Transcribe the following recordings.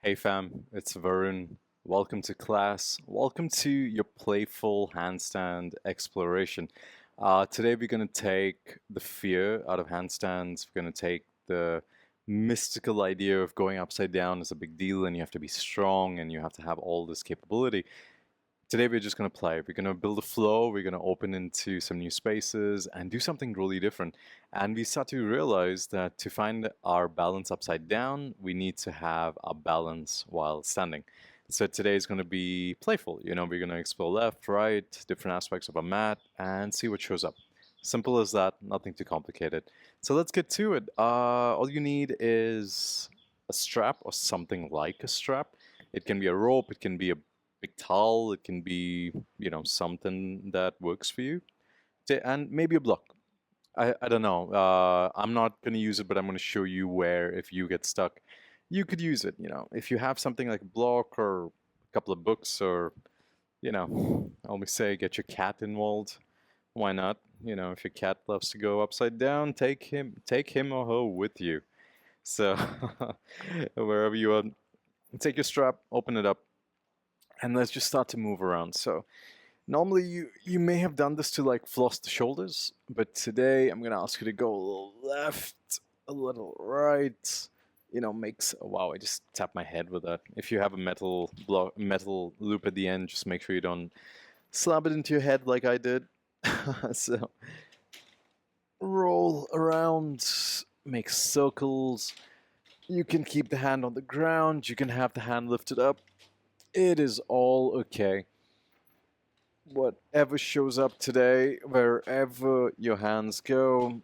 Hey fam, it's Varun. Welcome to class. Welcome to your playful handstand exploration. Today we're going to take the fear out of handstands. We're going to take the mystical idea of going upside down as a big deal and you have to be strong and you have to have all this capability. Today we're just going to play. We're going to build a flow. We're going to open into some new spaces and do something really different. And we start to realize that to find our balance upside down, we need to have a balance while standing. So today is going to be playful. We're going to explore left, right, different aspects of a mat and see what shows up. Simple as that, nothing too complicated. So let's get to it. All you need is a strap or something like a strap. It can be a rope, it can be a big towel, it can be, something that works for you. And maybe a block. I don't know. I'm not going to use it, but I'm going to show you where, if you get stuck, you could use it. If you have something like a block or a couple of books or, I always say get your cat involved. Why not? If your cat loves to go upside down, take him or her with you. So wherever you are, take your strap, open it up, and let's just start to move around. So normally you may have done this to like floss the shoulders, but today I'm gonna ask you to go a little left, a little right. Makes wow, I just tapped my head with that. If you have a metal loop at the end, just make sure you don't slap it into your head like I did. So roll around, make circles. You can keep the hand on the ground, you can have the hand lifted up. It is all okay. Whatever shows up today, wherever your hands go,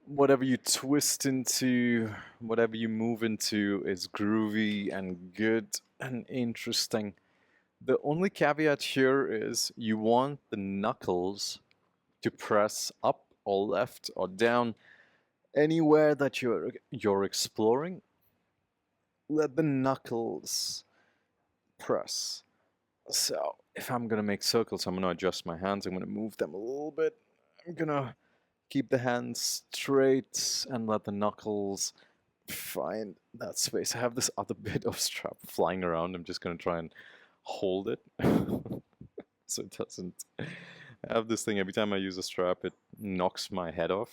whatever you twist into, whatever you move into is groovy and good and interesting. The only caveat here is you want the knuckles to press up or left or down anywhere that you're exploring. Let the knuckles press. So if I'm gonna make circles, I'm gonna adjust my hands. I'm gonna move them a little bit. I'm gonna keep the hands straight and let the knuckles find that space. I have this other bit of strap flying around. I'm just gonna try and hold it so it doesn't. I have this thing every time I use a strap, it knocks my head off,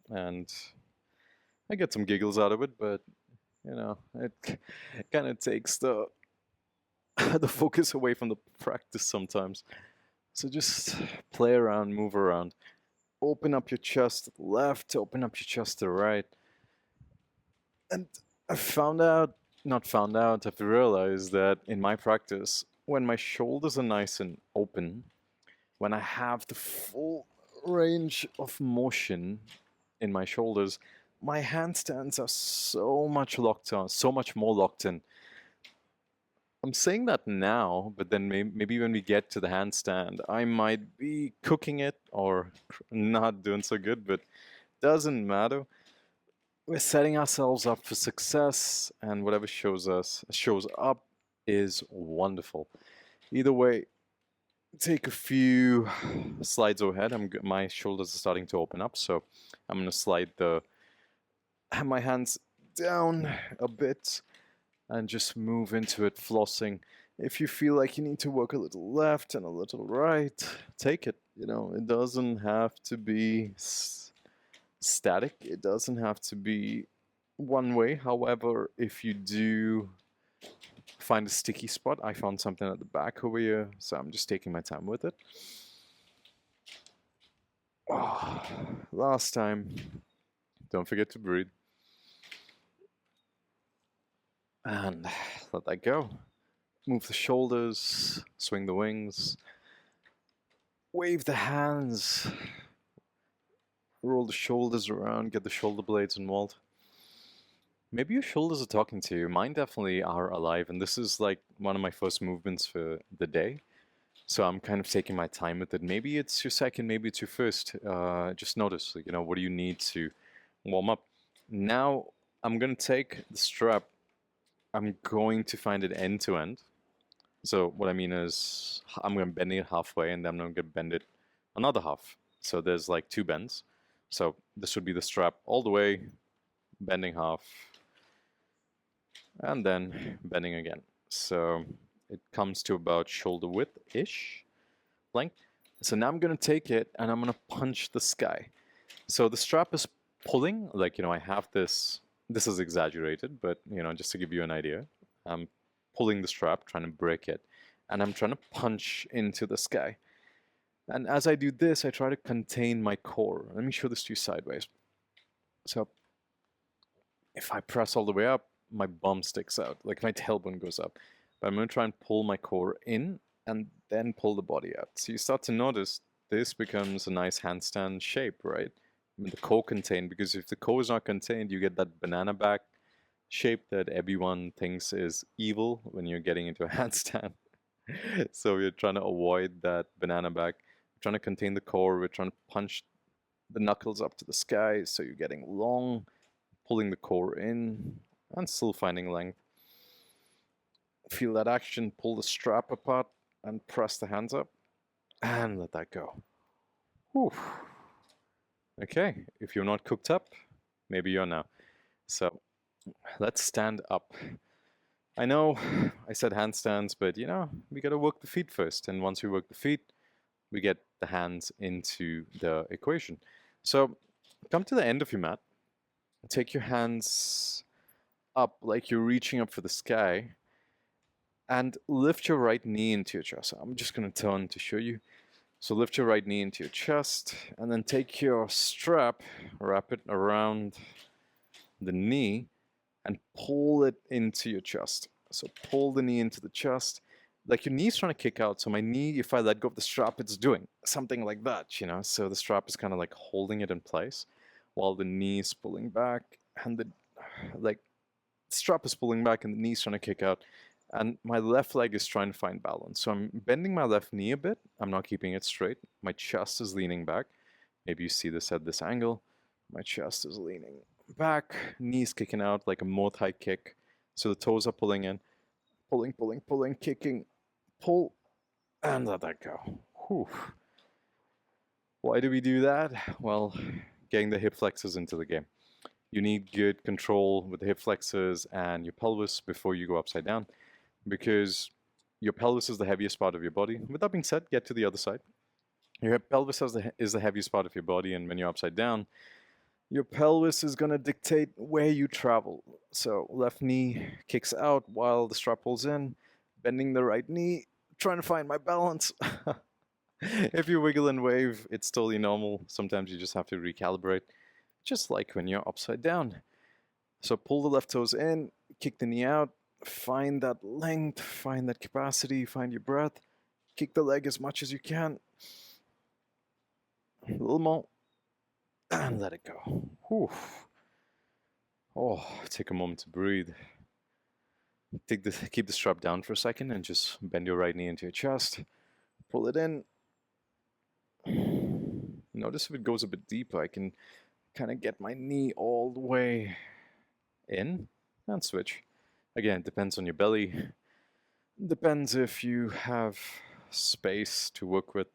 and I get some giggles out of it. But it kind of takes the the focus away from the practice sometimes. So just play around, move around. Open up your chest to the left, open up your chest to the right. And I found out, not found out, I've realized that in my practice, when my shoulders are nice and open, when I have the full range of motion in my shoulders, my handstands are so much locked on, so much more locked in. I'm saying that now, but then maybe when we get to the handstand, I might be cooking it or not doing so good, but doesn't matter. We're setting ourselves up for success, and whatever shows up is wonderful. Either way, take a few slides overhead. My shoulders are starting to open up, so I'm gonna slide my hands down a bit and just move into it, flossing. If you feel like you need to work a little left and a little right, take it. It doesn't have to be static. It doesn't have to be one way. However, if you do find a sticky spot, I found something at the back over here, so I'm just taking my time with it. Oh, last time. Don't forget to breathe. And let that go. Move the shoulders, swing the wings, wave the hands, roll the shoulders around, get the shoulder blades involved. Maybe your shoulders are talking to you. Mine definitely are alive, and this is like one of my first movements for the day. So I'm kind of taking my time with it. Maybe it's your second, maybe it's your first. Just notice, what do you need to warm up? Now I'm gonna take the strap. I'm going to find it end to end. So what I mean is I'm gonna bend it halfway, and then I'm gonna bend it another half. So there's like two bends. So this would be the strap all the way, bending half, and then bending again. So it comes to about shoulder width-ish length. So now I'm gonna take it and I'm gonna punch the sky. So the strap is pulling, like, I have this is exaggerated, but, just to give you an idea, I'm pulling the strap, trying to break it, and I'm trying to punch into the sky. And as I do this, I try to contain my core. Let me show this to you sideways. So if I press all the way up, my bum sticks out, like my tailbone goes up. But I'm going to try and pull my core in and then pull the body out. So you start to notice this becomes a nice handstand shape, right? The core contained, because if the core is not contained, you get that banana back shape that everyone thinks is evil when you're getting into a handstand. So we're trying to avoid that banana back. We're trying to contain the core. We're trying to punch the knuckles up to the sky, so you're getting long, pulling the core in, and still finding length. Feel that action, pull the strap apart, and press the hands up, and let that go. Whew. Okay, if you're not cooked up, maybe you're now. So let's stand up. I know I said handstands, but we gotta work the feet first. And once we work the feet, we get the hands into the equation. So come to the end of your mat. Take your hands up like you're reaching up for the sky, and lift your right knee into your chest. I'm just gonna turn to show you. So lift your right knee into your chest, and then take your strap, wrap it around the knee, and pull it into your chest. So pull the knee into the chest, like your knee's trying to kick out. So my knee, if I let go of the strap, it's doing something like that, So the strap is kind of like holding it in place while the knee is pulling back, and the strap is pulling back and the knee's trying to kick out. And my left leg is trying to find balance. So I'm bending my left knee a bit. I'm not keeping it straight. My chest is leaning back. Maybe you see this at this angle. My chest is leaning back, knees kicking out like a Muay Thai kick. So the toes are pulling in, pulling, kicking, pull, and let that go. Whew. Why do we do that? Well, getting the hip flexors into the game. You need good control with the hip flexors and your pelvis before you go upside down, because your pelvis is the heaviest part of your body. With that being said, get to the other side. Your pelvis is the heaviest part of your body, and when you're upside down, your pelvis is going to dictate where you travel. So left knee kicks out while the strap pulls in, bending the right knee, trying to find my balance. If you wiggle and wave, it's totally normal. Sometimes you just have to recalibrate, just like when you're upside down. So pull the left toes in, kick the knee out, find that length, find that capacity, find your breath, kick the leg as much as you can. A little more, and let it go. Whew. Oh, take a moment to breathe. Keep the strap down for a second and just bend your right knee into your chest. Pull it in. Notice if it goes a bit deeper, I can kind of get my knee all the way in and switch. Again, it depends on your belly. Depends if you have space to work with.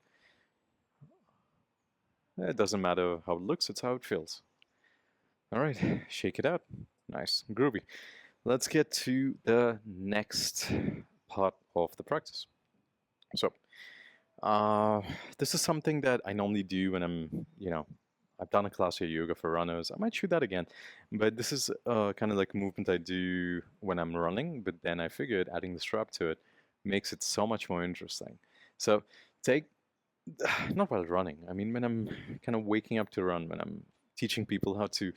It doesn't matter how it looks, it's how it feels. All right, shake it out. Nice, groovy. Let's get to the next part of the practice. So, this is something that I normally do when I'm, I've done a class of yoga for runners. I might shoot that again, but this is kind of like a movement I do when I'm running, but then I figured adding the strap to it makes it so much more interesting. So not while running, I mean when I'm kind of waking up to run, when I'm teaching people how to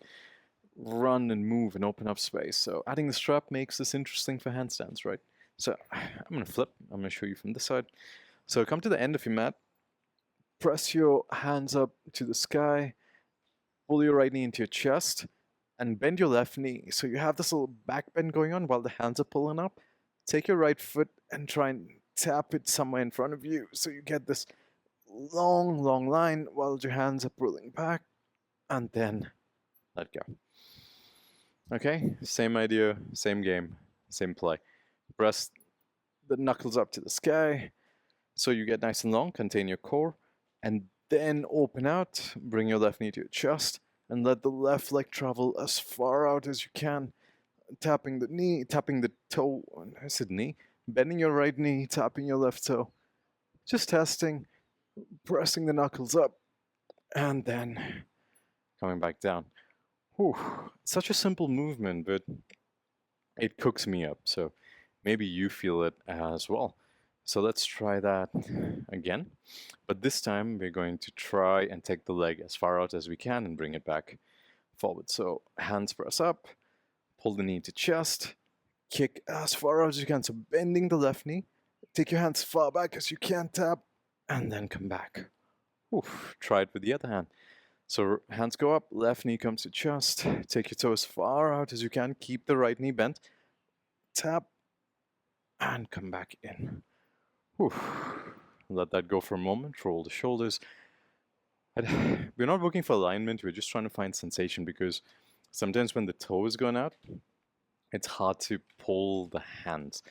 run and move and open up space. So adding the strap makes this interesting for handstands, right? So I'm going to flip. I'm going to show you from this side. So come to the end of your mat, press your hands up to the sky, pull your right knee into your chest, and bend your left knee. So you have this little back bend going on while the hands are pulling up. Take your right foot and try and tap it somewhere in front of you. So you get this long, long line while your hands are pulling back, and then let go. Okay, same idea, same game, same play. Press the knuckles up to the sky so you get nice and long, contain your core, and then open out, bring your left knee to your chest, and let the left leg travel as far out as you can. tapping the knee, tapping the toe. I said knee. Bending your right knee, tapping your left toe. Just testing, pressing the knuckles up, and then coming back down. Whew. Such a simple movement, but it cooks me up. So maybe you feel it as well. So let's try that again. But this time we're going to try and take the leg as far out as we can and bring it back forward. So hands press up, pull the knee to chest, kick as far out as you can. So bending the left knee, take your hands far back as you can, tap, and then come back. Oof. Try it with the other hand. So hands go up, left knee comes to chest, take your toes far out as you can, keep the right knee bent, tap, and come back in. Whew. Let that go for a moment, roll the shoulders. We're not looking for alignment, we're just trying to find sensation, because sometimes when the toe is going out, it's hard to pull the hands.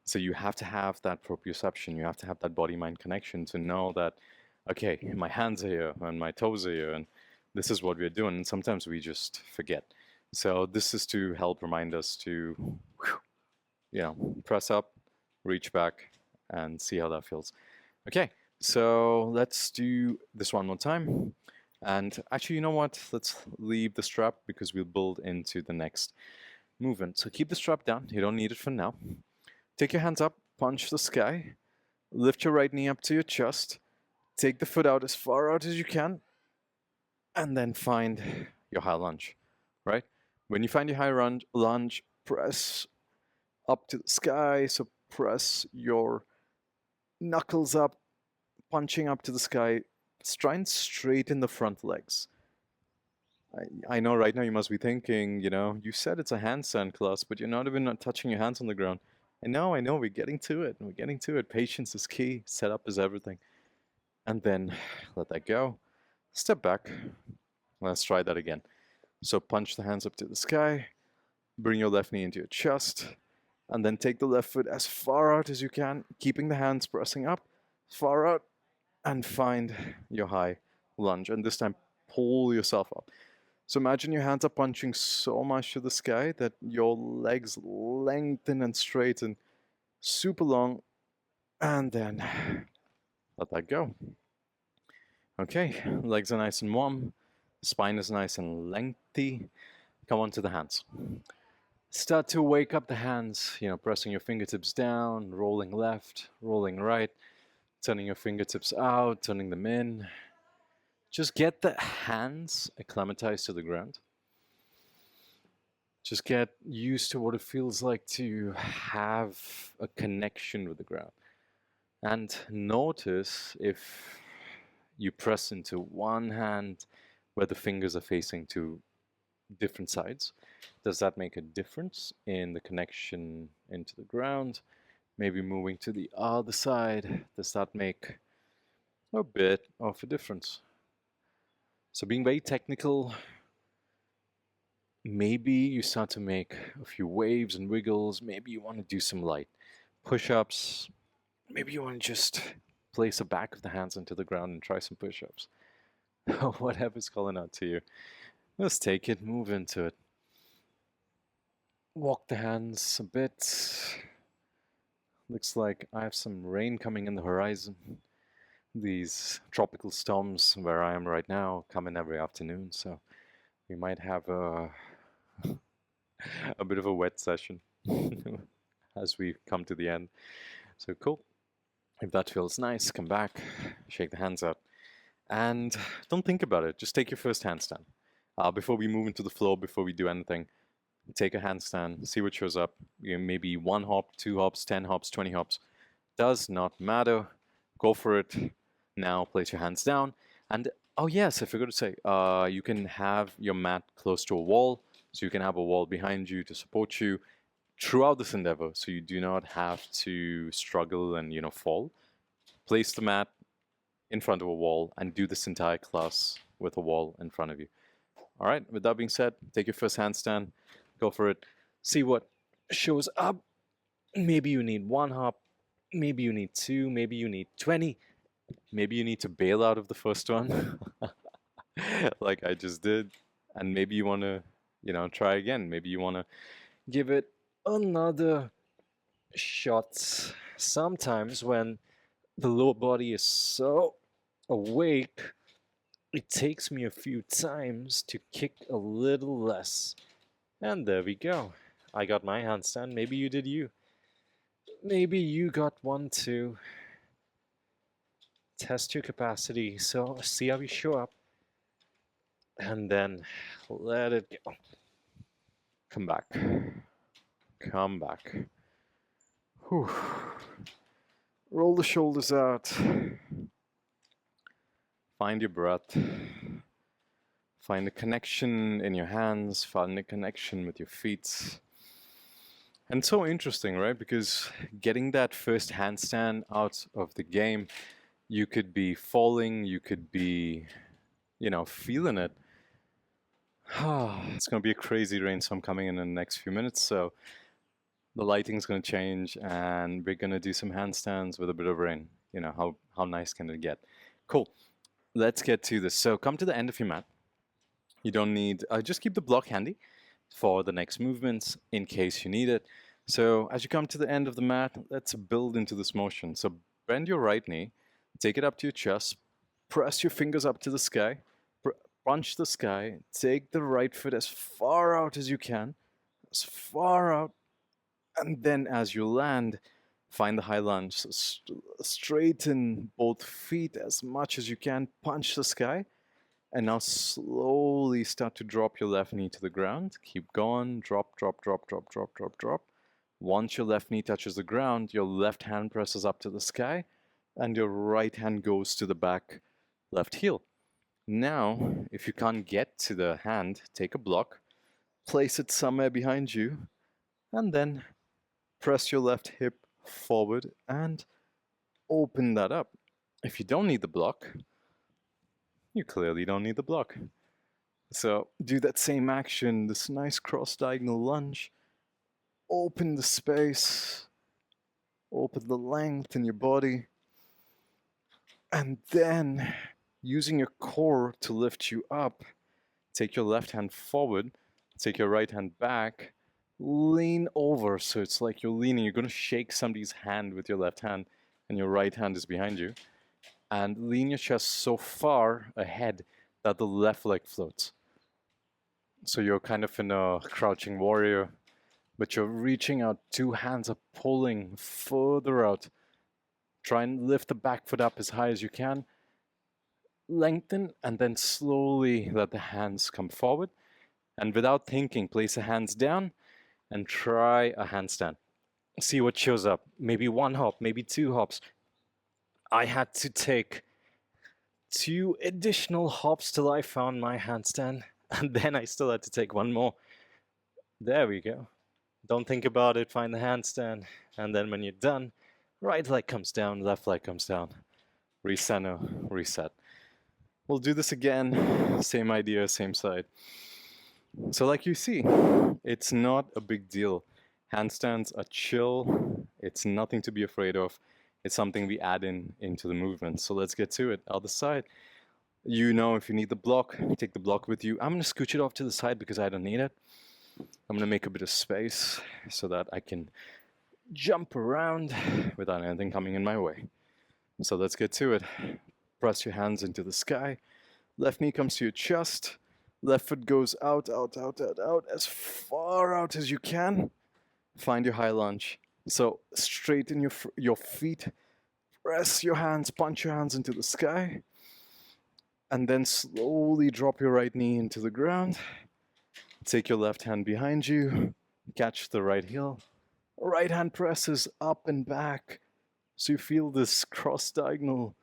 So you have to have that proprioception, you have to have that body-mind connection to know that, okay, my hands are here and my toes are here and this is what we're doing. And sometimes we just forget. So this is to help remind us to, press up, reach back, and see how that feels. Okay, so let's do this one more time. And actually, you know what? Let's leave the strap because we'll build into the next movement. So keep the strap down. You don't need it for now. Take your hands up, punch the sky, lift your right knee up to your chest, take the foot out as far out as you can, and then find your high lunge, right? When you find your high lunge, press up to the sky. So press your knuckles up, punching up to the sky. Try and straighten the front legs. I know right now you must be thinking, you said it's a handstand class, but you're not even touching your hands on the ground. I know, we're getting to it. We're getting to it. Patience is key. Setup is everything. And then let that go. Step back. Let's try that again. So punch the hands up to the sky. Bring your left knee into your chest. And then take the left foot as far out as you can, keeping the hands pressing up, far out, and find your high lunge. And this time, pull yourself up. So imagine your hands are punching so much to the sky that your legs lengthen and straighten super long, and then let that go. Okay, legs are nice and warm, spine is nice and lengthy. Come on to the hands. Start to wake up the hands, pressing your fingertips down, rolling left, rolling right, turning your fingertips out, turning them in. Just get the hands acclimatized to the ground. Just get used to what it feels like to have a connection with the ground. And notice if you press into one hand where the fingers are facing to different sides. Does that make a difference in the connection into the ground? Maybe moving to the other side, does that make a bit of a difference? So being very technical, maybe you start to make a few waves and wiggles. Maybe you want to do some light push-ups. Maybe you want to just place the back of the hands into the ground and try some push-ups. Whatever's calling out to you. Let's take it, move into it. Walk the hands a bit. Looks like I have some rain coming in the horizon. These tropical storms where I am right now come in every afternoon, so we might have a bit of a wet session as we come to the end. So cool. If that feels nice, come back, shake the hands out, and don't think about it. Just take your first handstand. Before we move into the flow, before we do anything, take a handstand, see what shows up. Maybe 1 hop, 2 hops, 10 hops, 20 hops. Does not matter. Go for it. Now place your hands down. And oh yes, I forgot to say, you can have your mat close to a wall. So you can have a wall behind you to support you throughout this endeavor. So you do not have to struggle and fall. Place the mat in front of a wall and do this entire class with a wall in front of you. All right, with that being said, take your first handstand, go for it, see what shows up. Maybe you need 1 hop, maybe you need 2, maybe you need 20, maybe you need to bail out of the first one, like I just did, and maybe you want to, try again. Maybe you want to Give it another shot. Sometimes when the lower body is so awake, it takes me a few times to kick a little less. And there we go. I got my handstand. Maybe you did you. Maybe you got one too. Test your capacity. So see how you show up. And then let it go. Come back. Come back. Whew. Roll the shoulders out. Find your breath. Find a connection in your hands. Find a connection with your feet. And it's so interesting, right? Because getting that first handstand out of the game, you could be falling, you could be, feeling it. It's going to be a crazy rainstorm coming in the next few minutes, so the lighting's going to change and we're going to do some handstands with a bit of rain. How nice can it get? Cool. Let's get to this. So come to the end of your mat. You don't need, just keep the block handy for the next movements in case you need it. So as you come to the end of the mat, let's build into this motion. So bend your right knee, take it up to your chest, press your fingers up to the sky, punch the sky, take the right foot as far out as you can, as far out, and then as you land, find the high lunge. So straighten both feet as much as you can, punch the sky, and now slowly start to drop your left knee to the ground. Keep going, drop, drop, drop, drop, drop, drop, drop. Once your left knee touches the ground, your left hand presses up to the sky, and your right hand goes to the back left heel. Now, if you can't get to the hand, take a block, place it somewhere behind you, and then press your left hip forward and open that up. If you don't need the block, you clearly don't need the block. So do that same action, this nice cross-diagonal lunge. Open the space, open the length in your body, and then using your core to lift you up, take your left hand forward, take your right hand back, lean over, so it's like you're leaning. You're going to shake somebody's hand with your left hand, and your right hand is behind you. And lean your chest so far ahead that the left leg floats. So you're kind of in a crouching warrior, but you're reaching out, two hands are pulling further out. Try and lift the back foot up as high as you can. Lengthen, and then slowly let the hands come forward. And without thinking, place the hands down and try a handstand. See what shows up. Maybe one hop, maybe two hops. I had to take 2 additional hops till I found my handstand, and then I still had to take one more. There we go. Don't think about it, find the handstand, and then when you're done, right leg comes down, left leg comes down. Recenter, reset. We'll do this again, same idea, same side. So like you see, it's not a big deal. Handstands are chill, it's nothing to be afraid of. It's something we add into the movement. So let's get to it. Other side. If you need the block, take the block with you. I'm going to scooch it off to the side because I don't need it. I'm going to make a bit of space so that I can jump around without anything coming in my way. So let's get to it. Press your hands into the sky. Left knee comes to your chest. Left foot goes out, out, out, out, out, as far out as you can. Find your high lunge. So straighten your feet. Press your hands, punch your hands into the sky. And then slowly drop your right knee into the ground. Take your left hand behind you. Catch the right heel. Right hand presses up and back. So you feel this cross-diagonal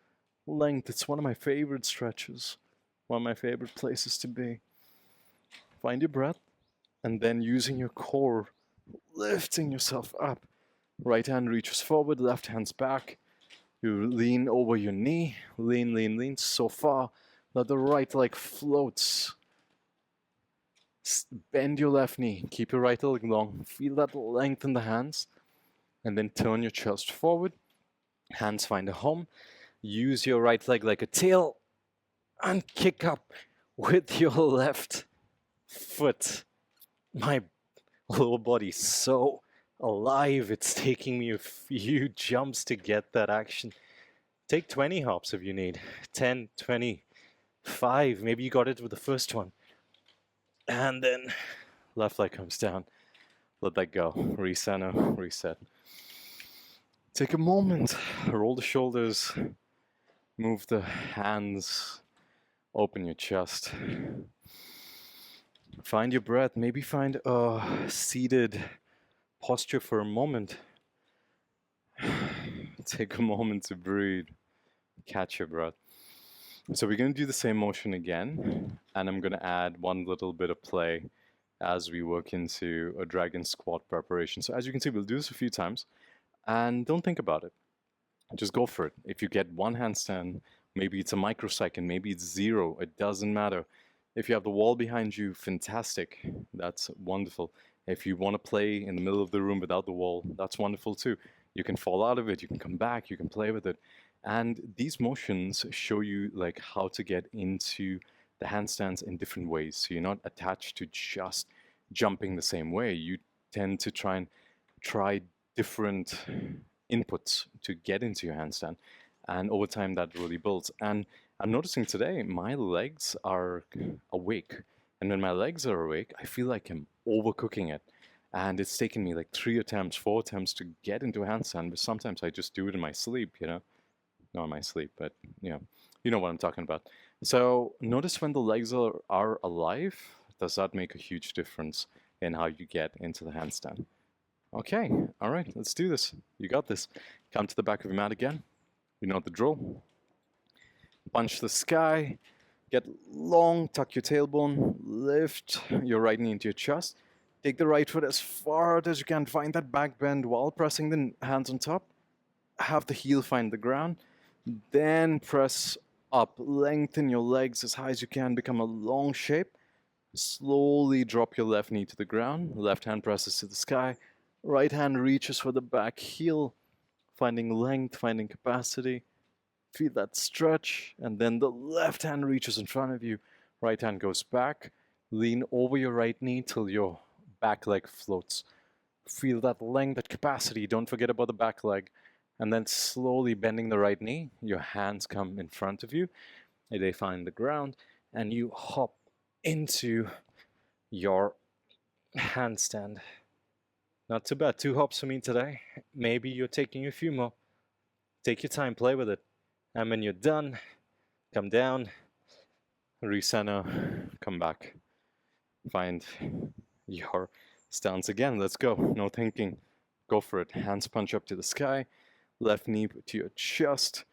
length. It's one of my favorite stretches. One of my favorite places to be. Find your breath. And then using your core, lifting yourself up. Right hand reaches forward, left hand's back. You lean over your knee. Lean, lean, lean so far that the right leg floats. Bend your left knee. Keep your right leg long. Feel that length in the hands. And then turn your chest forward. Hands find a home. Use your right leg like a tail. And kick up with your left foot. My Lower body so alive. It's taking me a few jumps to get that action. Take 20 hops if you need. 10, 20, 5. Maybe you got it with the first one. And then left leg comes down. Let that go. Recenter, reset. Take a moment. Roll the shoulders. Move the hands. Open your chest. Find your breath. Maybe find a seated posture for a moment. Take a moment to breathe. Catch your breath. So we're going to do the same motion again, and I'm going to add one little bit of play as we work into a dragon squat preparation. So as you can see, we'll do this a few times, and don't think about it. Just go for it. If you get one handstand, maybe it's a microsecond, maybe it's 0, it doesn't matter. If you have the wall behind you, fantastic. That's wonderful. If you want to play in the middle of the room without the wall, that's wonderful too. You can fall out of it, you can come back, you can play with it. And these motions show you like how to get into the handstands in different ways. So you're not attached to just jumping the same way. You tend to try different inputs to get into your handstand. And over time that really builds. And I'm noticing today my legs are awake. And when my legs are awake, I feel like I'm overcooking it. And it's taken me like 3 attempts, 4 attempts to get into a handstand, but sometimes I just do it in my sleep, Not in my sleep, but you know what I'm talking about. So notice when the legs are alive, does that make a huge difference in how you get into the handstand? Okay, all right, let's do this. You got this. Come to the back of your mat again. You know the drill. Punch the sky, get long, tuck your tailbone, lift your right knee into your chest. Take the right foot as far out as you can. Find that back bend while pressing the hands on top. Have the heel find the ground. Then press up. Lengthen your legs as high as you can. Become a long shape. Slowly drop your left knee to the ground. Left hand presses to the sky. Right hand reaches for the back heel. Finding length, finding capacity. Feel that stretch. And then the left hand reaches in front of you. Right hand goes back. Lean over your right knee till your back leg floats. Feel that length, that capacity. Don't forget about the back leg. And then slowly bending the right knee, your hands come in front of you. They find the ground, and you hop into your handstand. Not too bad. 2 hops for me today. Maybe you're taking a few more. Take your time, play with it. And when you're done, come down, recenter, come back. Find your stance again. Let's go. No thinking. Go for it. Hands punch up to the sky. Left knee to your chest.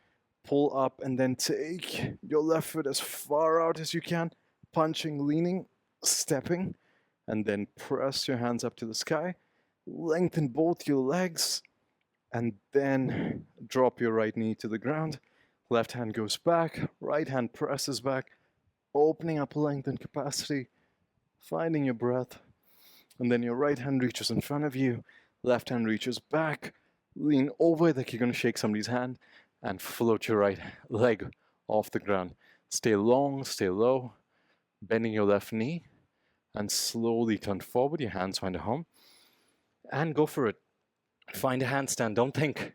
Pull up and then take your left foot as far out as you can. Punching, leaning, stepping. And then press your hands up to the sky. Lengthen both your legs. And then drop your right knee to the ground. Left hand goes back. Right hand presses back. Opening up length and capacity. Finding your breath. And then your right hand reaches in front of you. Left hand reaches back. Lean over like you're going to shake somebody's hand. And float your right leg off the ground. Stay long, stay low. Bending your left knee. And slowly turn forward. Your hands find a home. And go for it. Find a handstand. Don't think.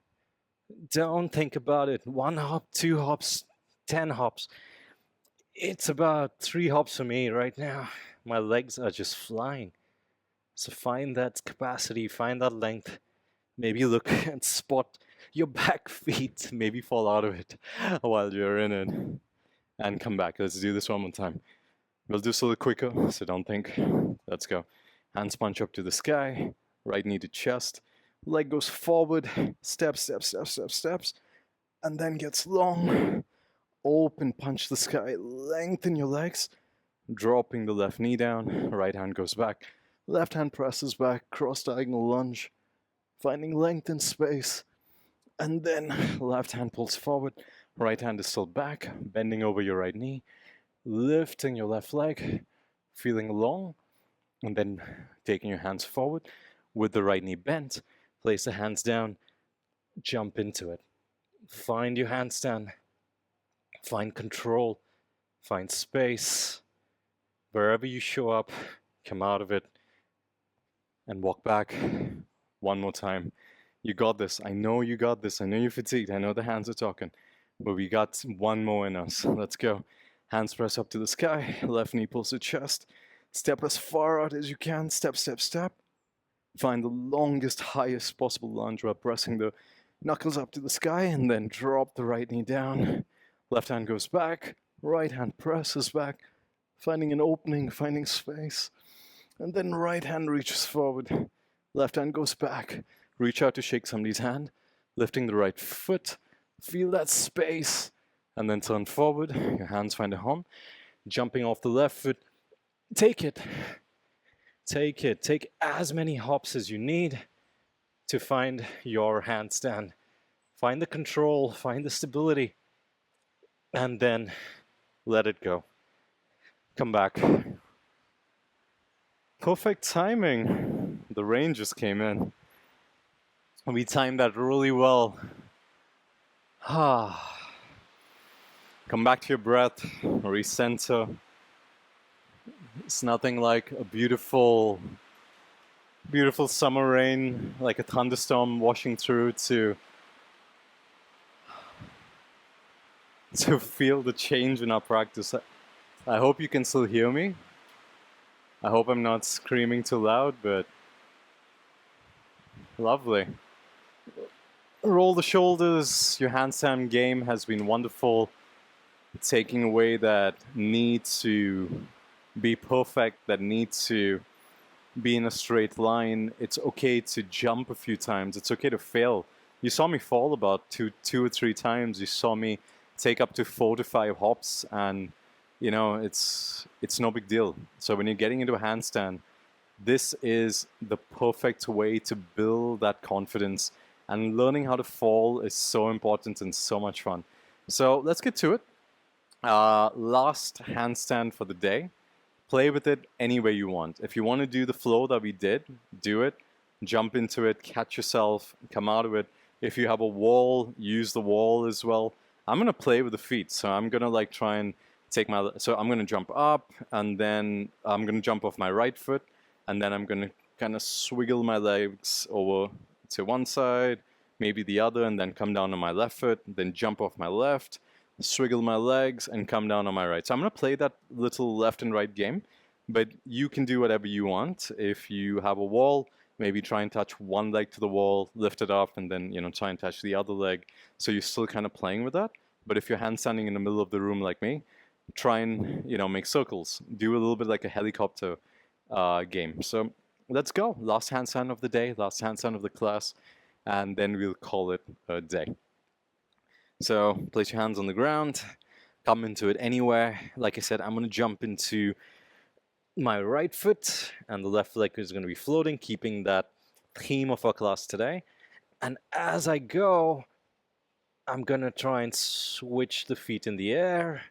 Don't think about it. 1 hop, 2 hops, 10 hops. It's about 3 hops for me right now. My legs are just flying. So find that capacity, find that length. Maybe look and spot your back feet. Maybe fall out of it while you're in it. And come back. Let's do this one more time. We'll do this a little quicker, so don't think. Let's go. Hands punch up to the sky. Right knee to chest. Leg goes forward. Steps, steps, steps, steps, steps. And then gets long. Open, punch the sky. Lengthen your legs. Dropping the left knee down. Right hand goes back. Left hand presses back. Cross diagonal lunge. Finding length and space. And then left hand pulls forward. Right hand is still back. Bending over your right knee. Lifting your left leg. Feeling long. And then taking your hands forward with the right knee bent. Place the hands down. Jump into it. Find your handstand. Find control. Find space. Wherever you show up, come out of it. and walk back. One more time. You got this. I know you got this. I know you're fatigued. I know the hands are talking. But we got one more in us. Let's go. Hands press up to the sky. Left knee pulls the chest. Step as far out as you can. Step, step, step. Find the longest, highest possible lunge while pressing the knuckles up to the sky, and then drop the right knee down. Left hand goes back. Right hand presses back. Finding an opening, finding space. And then right hand reaches forward. Left hand goes back. Reach out to shake somebody's hand. Lifting the right foot. Feel that space. And then turn forward. Your hands find a home. Jumping off the left foot. Take it. Take it. Take as many hops as you need to find your handstand. Find the control. Find the stability. And then let it go. Come back. Perfect timing. The rain just came in. We timed that really well. Come back to your breath, recenter. It's nothing like a beautiful, beautiful summer rain, like a thunderstorm washing through to feel the change in our practice. I hope you can still hear me. I hope I'm not screaming too loud, but lovely. Roll the shoulders. Your handstand game has been wonderful. Taking away that need to be perfect, that need to be in a straight line. It's okay to jump a few times. It's okay to fail. You saw me fall about two or three times. You saw me take up to 4 to 5 hops, and you know it's no big deal. So when you're getting into a handstand, this is the perfect way to build that confidence, and learning how to fall is so important and so much fun. So let's get to it. Last handstand for the day. Play with it any way you want. If you want to do the flow that we did, do it. Jump into it, catch yourself, come out of it. If you have a wall, use the wall as well. I'm going to play with the feet. So I'm going to like try and so I'm going to jump up, and then I'm going to jump off my right foot, and then I'm going to kind of swiggle my legs over to one side, maybe the other, and then come down on my left foot, then jump off my left, swiggle my legs, and come down on my right. So I'm going to play that little left and right game, but you can do whatever you want. If you have a wall, maybe try and touch one leg to the wall, lift it up, and then try and touch the other leg. So you're still kind of playing with that. But if you're handstanding in the middle of the room like me, try and make circles. Do a little bit like a helicopter game. So let's go. Last handstand of the day, last handstand of the class, and then we'll call it a day. So place your hands on the ground, come into it anywhere. Like I said, I'm going to jump into my right foot, and the left leg is going to be floating, keeping that theme of our class today. And as I go, I'm going to try and switch the feet in the air,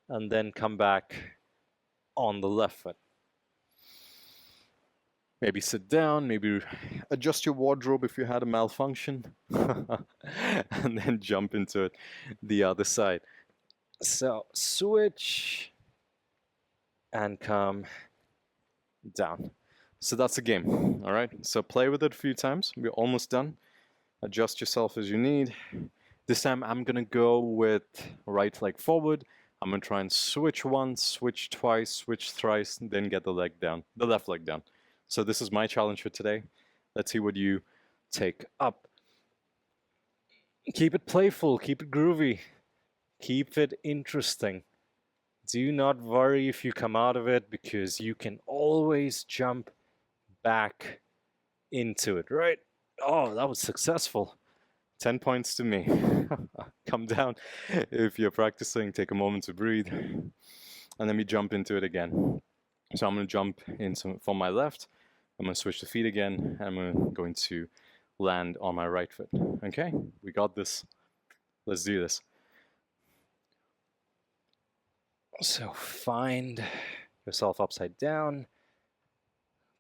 and then come back on the left foot. Maybe sit down, maybe adjust your wardrobe if you had a malfunction, and then jump into it the other side. So switch and come down. So that's the game, all right? So play with it a few times. We're almost done. Adjust yourself as you need. This time I'm gonna go with right leg forward. I'm gonna try and switch once, switch twice, switch thrice, and then get the left leg down. So this is my challenge for today. Let's see what you take up. Keep it playful, keep it groovy, keep it interesting. Do not worry if you come out of it, because you can always jump back into it, right? Oh, that was successful. 10 points to me. Come down. If you're practicing, take a moment to breathe. And then we jump into it again. So I'm going to jump in from my left. I'm going to switch the feet again. And I'm going to land on my right foot. Okay, we got this. Let's do this. So find yourself upside down.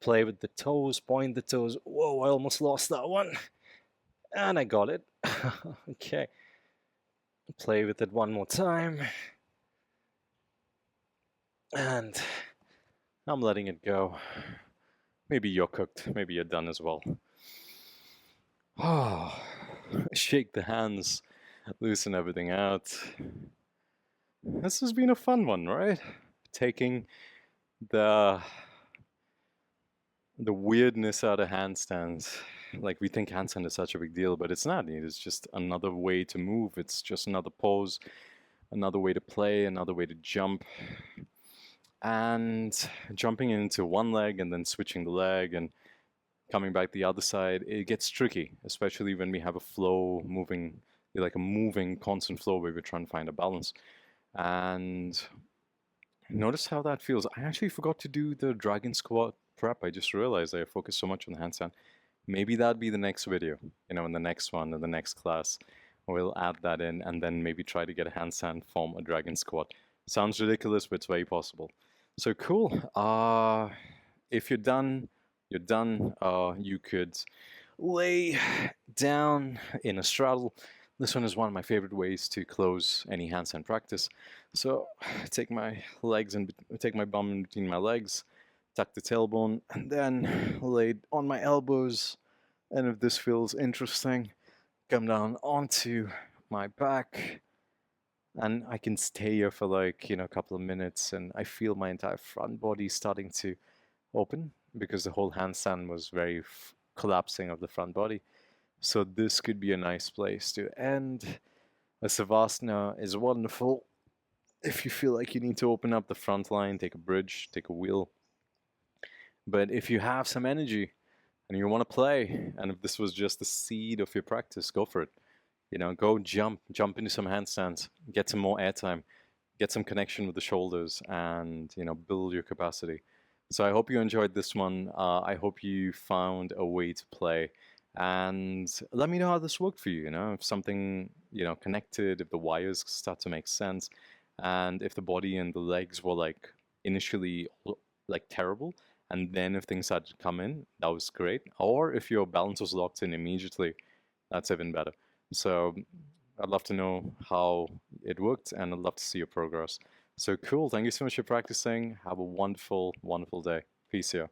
Play with the toes, point the toes. Whoa, I almost lost that one. And I got it. Okay. Play with it one more time. And I'm letting it go. Maybe you're cooked. Maybe you're done as well. Oh, shake the hands, loosen everything out. This has been a fun one, right? Taking the the weirdness out of handstands. Like we think handstand is such a big deal, but it's not. It's just another way to move. It's just another pose, another way to play, another way to jump. And jumping into one leg and then switching the leg and coming back the other side, it gets tricky, especially when we have a flow moving, like a moving constant flow where we're trying to find a balance. And notice how that feels. I actually forgot to do the dragon squat prep. I just realized I focused so much on the handstand. Maybe that'd be the next video, in the next one, in the next class. We'll add that in and then maybe try to get a handstand from a dragon squat. Sounds ridiculous, but it's very possible. So cool. If you're done, you're done. You could lay down in a straddle. This one is one of my favorite ways to close any handstand practice. So take my legs and take my bum in between my legs, tuck the tailbone, and then lay on my elbows. And if this feels interesting, come down onto my back, and I can stay here for like a couple of minutes, and I feel my entire front body starting to open because the whole handstand was very collapsing of the front body. So this could be a nice place to end. A savasana is wonderful. If you feel like you need to open up the front line, take a bridge, take a wheel. But if you have some energy and you want to play, and if this was just the seed of your practice, go for it. Go jump into some handstands, get some more airtime, get some connection with the shoulders, and build your capacity. So I hope you enjoyed this one. I hope you found a way to play, and let me know how this worked for you. If something connected, if the wires start to make sense, and if the body and the legs were like initially like terrible, and then if things started to come in, that was great. Or if your balance was locked in immediately, that's even better. So I'd love to know how it worked, and I'd love to see your progress. So cool. Thank you so much for practicing. Have a wonderful, wonderful day. Peace here.